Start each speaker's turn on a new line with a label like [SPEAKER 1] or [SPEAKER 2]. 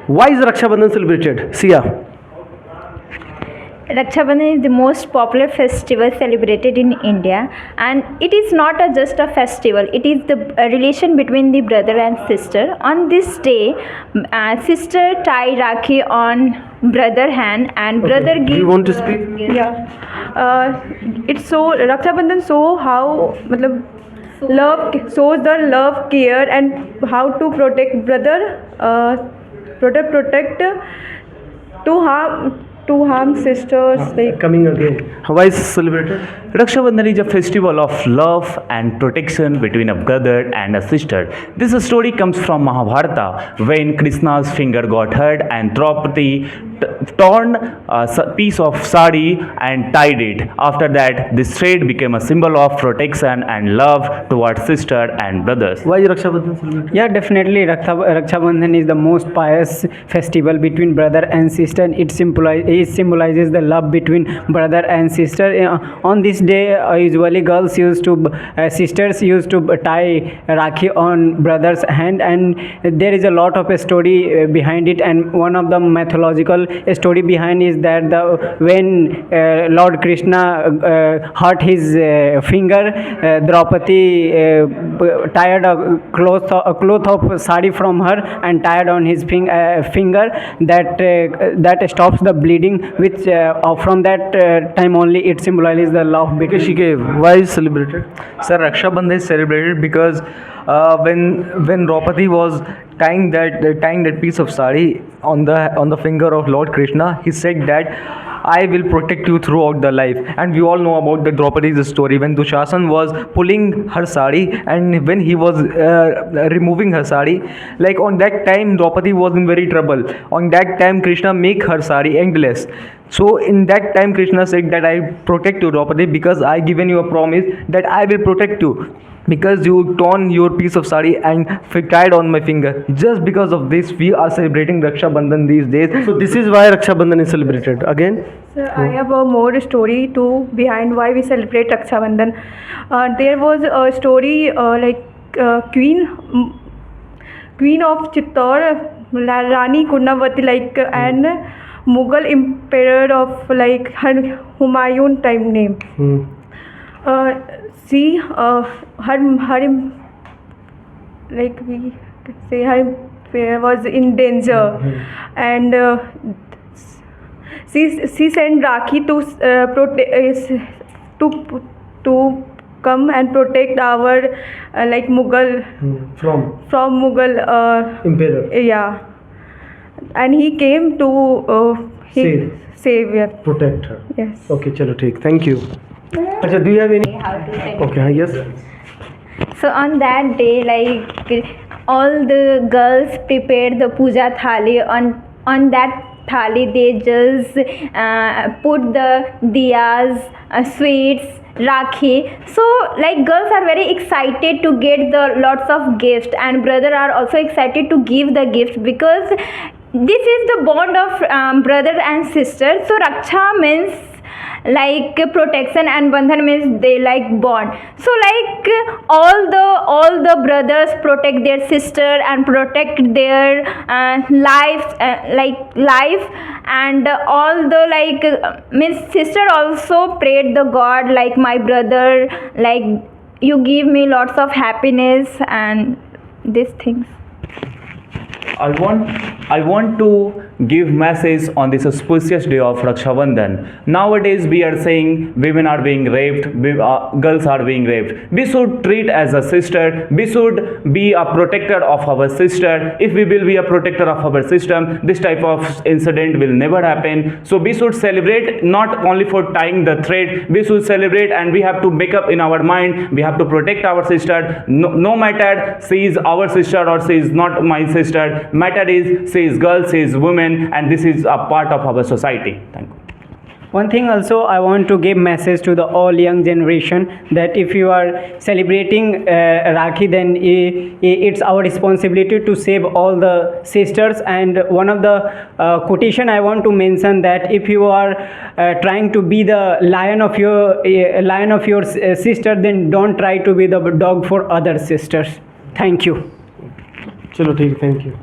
[SPEAKER 1] Why is Raksha Bandhan celebrated? Sia.
[SPEAKER 2] Raksha Bandhan is the most popular festival celebrated in India, and it is not just a festival. It is the relation between the brother and sister. On this day, sister tie Rakhi on brother hand, and brother
[SPEAKER 1] Do
[SPEAKER 2] give.
[SPEAKER 1] you want to speak?
[SPEAKER 3] Yeah. It's so Raksha Bandhan show how मतलब love shows the love, care, and how to protect brother, protect to harm sisters like.
[SPEAKER 1] Coming again. Why is celebrated?
[SPEAKER 4] Raksha Bandhan is a festival of love and protection between a brother and a sister. This story comes from Mahabharata when Krishna's finger got hurt and Draupadi torn a piece of sari and tied it. After that, this thread became a symbol of protection and love towards sister and brothers.
[SPEAKER 1] Why is Raksha Bandhan celebrated?
[SPEAKER 5] Yeah, definitely. Raksha Bandhan is the most pious festival between brother and sister. It symbolizes the love between brother and sister. On this day, usually sisters used to tie Rakhi on brother's hand, and there is a lot of a story behind it. And one of the mythological story behind is that when Lord Krishna hurt his finger, Draupadi tied a cloth of sari from her and tied on his finger that stops the bleeding, which from that time only it symbolizes the love between.
[SPEAKER 1] Shikev, why is celebrated?
[SPEAKER 6] Sir, Raksha Bandhan is celebrated because when Draupadi was tying that piece of sari on the finger of Lord Krishna, he said that I will protect you throughout the life. And we all know about the Draupadi's story when Dushasan was pulling her sari and when he was removing her sari. Like on that time, Draupadi was in very trouble. On that time, Krishna make her sari endless. So in that time, Krishna said that I protect you, Draupadi, because I given you a promise that I will protect you. Because you torn your piece of sari and tied on my finger. Just because of this, we are celebrating Raksha Bandhan these days.
[SPEAKER 1] So this is why Raksha Bandhan is celebrated. Again?
[SPEAKER 3] Sir, I have a more story too behind why we celebrate Raksha Bandhan. There was a story Queen of Chittor, Rani Kurnavati, and Mughal emperor of Humayun time name. She her was in danger, and she sent Rakhi to come and protect our Mughal from Mughal
[SPEAKER 1] Emperor.
[SPEAKER 3] yeah, and he came to save yeah.
[SPEAKER 1] Protect her.
[SPEAKER 3] Yes.
[SPEAKER 1] Okay, chalo, theek. Thank you. Acha, do you have any?
[SPEAKER 2] How to say.
[SPEAKER 1] Okay, yes.
[SPEAKER 2] So on that day, all the girls prepared the puja thali. On that thali, they just put the diyas, sweets, rakhi. So girls are very excited to get the lots of gifts, and brother are also excited to give the gift, because this is the bond of brother and sister. So Raksha means protection, and bandhan means they bond. So all the brothers protect their sister and protect their life, and all the means sister also prayed the god my brother, you give me lots of happiness and these things.
[SPEAKER 4] I want to give message on this auspicious day of Raksha Bandhan. Nowadays we are saying women are being raped, girls are being raped. We should treat as a sister. We should be a protector of our sister. If we will be a protector of our system, this type of incident will never happen. So we should celebrate not only for tying the thread. We should celebrate, and we have to make up in our mind. We have to protect our sister. No matter she is our sister or she is not my sister. Matter is she is girl, she is woman, and this is a part of our society. Thank you.
[SPEAKER 5] One thing also I want to give message to the all young generation, that if you are celebrating Rakhi, then it's our responsibility to save all the sisters. And one of the quotation I want to mention, that if you are trying to be the lion of your sister, then don't try to be the dog for other sisters. Thank you.
[SPEAKER 1] Chalo, theek. Thank you.